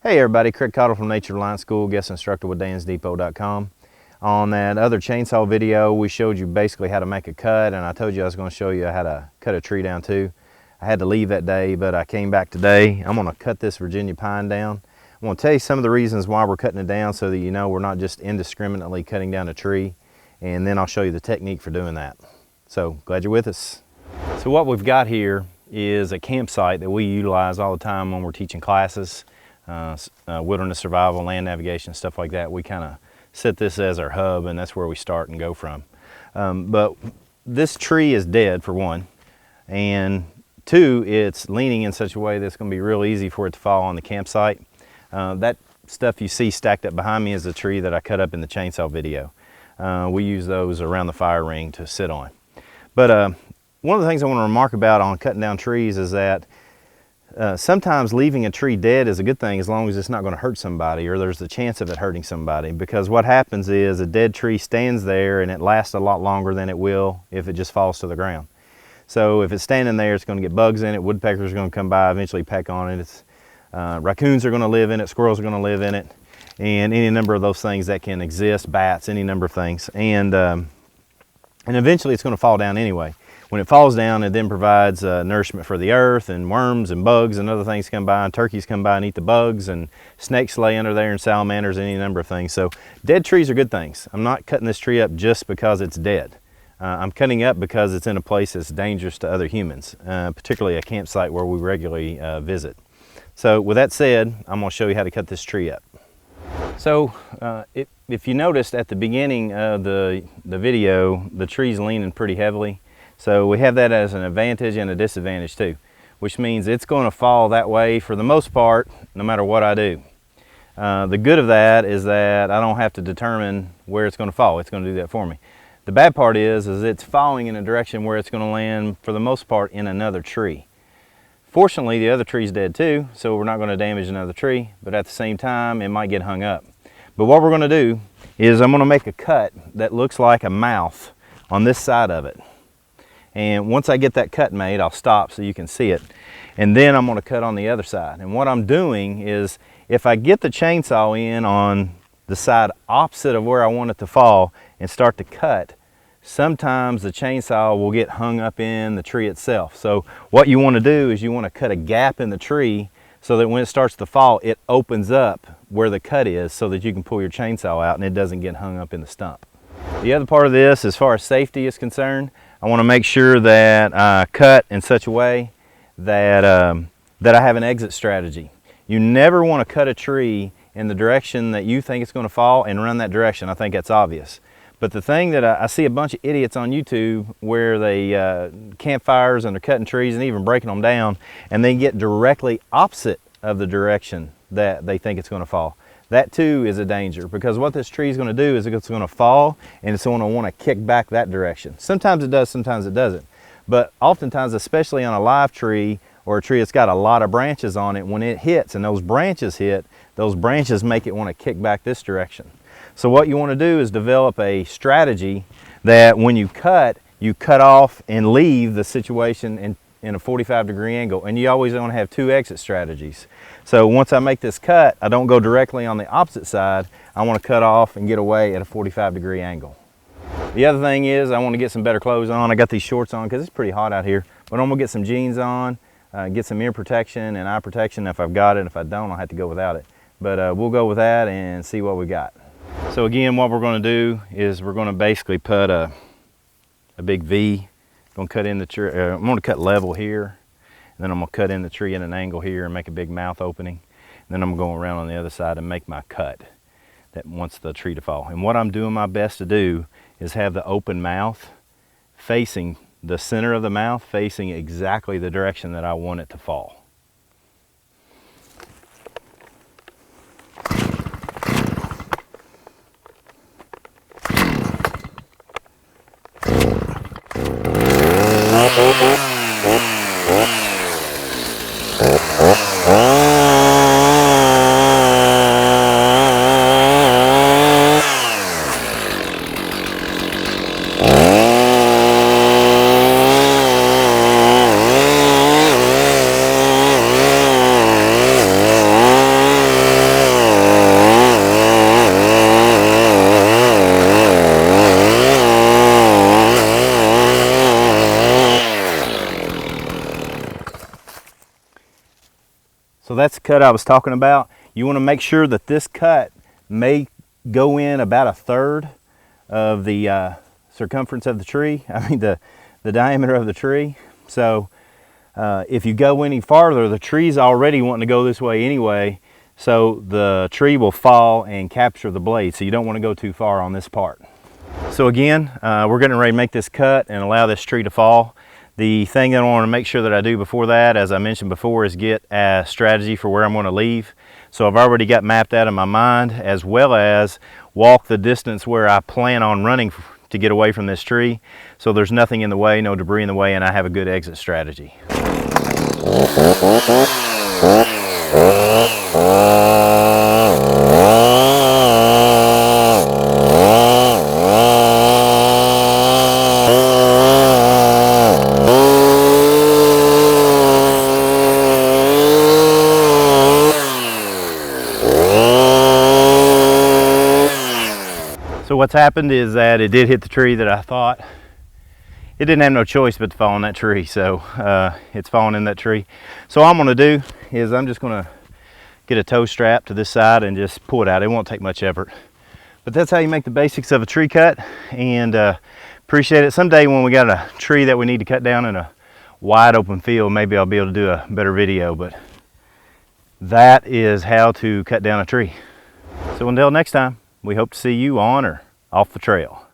Hey everybody, Craig Cottle from Nature Reliance School, guest instructor with dansdepot.com. On that other chainsaw video, we showed you basically how to make a cut, and I told you I was going to show you how to cut a tree down too. I had to leave that day, but I came back today. I'm going to cut this Virginia pine down. I'm going to tell you some of the reasons why we're cutting it down so that you know we're not just indiscriminately cutting down a tree, and then I'll show you the technique for doing that. So, glad you're with us. So what we've got here is a campsite that we utilize all the time when we're teaching classes. Wilderness survival, land navigation, stuff like that. We kind of set this as our hub, and that's where we start and go from. But this tree is dead, for one, and two, it's leaning in such a way that it's going to be real easy for it to fall on the campsite. That stuff you see stacked up behind me is a tree that I cut up in the chainsaw video. We use those around the fire ring to sit on. But one of the things I want to remark about on cutting down trees is that sometimes leaving a tree dead is a good thing as long as it's not going to hurt somebody, or there's the chance of it hurting somebody, because what happens is a dead tree stands there and it lasts a lot longer than it will if it just falls to the ground. So if it's standing there, it's going to get bugs in it, woodpeckers are going to come by, eventually peck on it, raccoons are going to live in it, squirrels are going to live in it, and any number of those things that can exist, bats, any number of things, and eventually it's going to fall down anyway. When it falls down, it then provides nourishment for the earth, and worms and bugs and other things come by, and turkeys come by and eat the bugs, and snakes lay under there, and salamanders, any number of things. So dead trees are good things. I'm not cutting this tree up just because it's dead. I'm cutting it up because it's in a place that's dangerous to other humans, particularly a campsite where we regularly visit. So with that said, I'm going to show you how to cut this tree up. So if you noticed at the beginning of the video, the tree's leaning pretty heavily. So we have that as an advantage and a disadvantage too, which means it's going to fall that way for the most part, no matter what I do. The good of that is that I don't have to determine where it's going to fall. It's going to do that for me. The bad part is it's falling in a direction where it's going to land, for the most part, in another tree. Fortunately, the other tree's dead too, so we're not going to damage another tree, but at the same time, it might get hung up. But what we're going to do is I'm going to make a cut that looks like a mouth on this side of it. And once I get that cut made, I'll stop so you can see it. And then I'm going to cut on the other side. And what I'm doing is, if I get the chainsaw in on the side opposite of where I want it to fall and start to cut, sometimes the chainsaw will get hung up in the tree itself. So what you want to do is you want to cut a gap in the tree so that when it starts to fall, it opens up where the cut is so that you can pull your chainsaw out and it doesn't get hung up in the stump. The other part of this, as far as safety is concerned, I want to make sure that I cut in such a way that, that I have an exit strategy. You never want to cut a tree in the direction that you think it's going to fall and run that direction. I think that's obvious. But the thing that I see a bunch of idiots on YouTube where they campfires and they're cutting trees and even breaking them down, and they get directly opposite of the direction that they think it's going to fall. That too is a danger, because what this tree is going to do is it's going to fall and it's going to want to kick back that direction. Sometimes it does, sometimes it doesn't. But oftentimes, especially on a live tree or a tree that's got a lot of branches on it, when it hits and those branches hit, those branches make it want to kick back this direction. So what you want to do is develop a strategy that when you cut off and leave the situation in a 45-degree angle, and you always want to have two exit strategies. So once I make this cut, I don't go directly on the opposite side. I want to cut off and get away at a 45-degree angle. The other thing is I want to get some better clothes on. I got these shorts on because it's pretty hot out here, but I'm going to get some jeans on, get some ear protection and eye protection if I've got it. If I don't, I'll have to go without it. But we'll go with that and see what we got. So again, what we're going to do is we're going to basically put a big V. I'm going to cut in the tree. I'm going to cut level here, and then I'm going to cut in the tree at an angle here and make a big mouth opening. And then I'm going to go around on the other side and make my cut that wants the tree to fall. And what I'm doing my best to do is have the open mouth facing the center of the mouth, facing exactly the direction that I want it to fall. So that's the cut I was talking about. You want to make sure that this cut may go in about 1/3 of the circumference of the tree. I mean the diameter of the tree. So if you go any farther, the tree's already wanting to go this way anyway, so the tree will fall and capture the blade. So you don't want to go too far on this part. So again, we're getting ready to make this cut and allow this tree to fall. The thing that I want to make sure that I do before that, as I mentioned before, is get a strategy for where I'm going to leave. So I've already got mapped out in my mind, as well as walk the distance where I plan on running to get away from this tree. So there's nothing in the way, no debris in the way, and I have a good exit strategy. So what's happened is that it did hit the tree that I thought. It didn't have no choice but to fall in that tree, so it's falling in that tree. So all I'm going to do is I'm just going to get a tow strap to this side and just pull it out. It won't take much effort. But that's how you make the basics of a tree cut, and appreciate it. Someday when we got a tree that we need to cut down in a wide open field, maybe I'll be able to do a better video, but that is how to cut down a tree. So until next time, we hope to see you on or off the trail.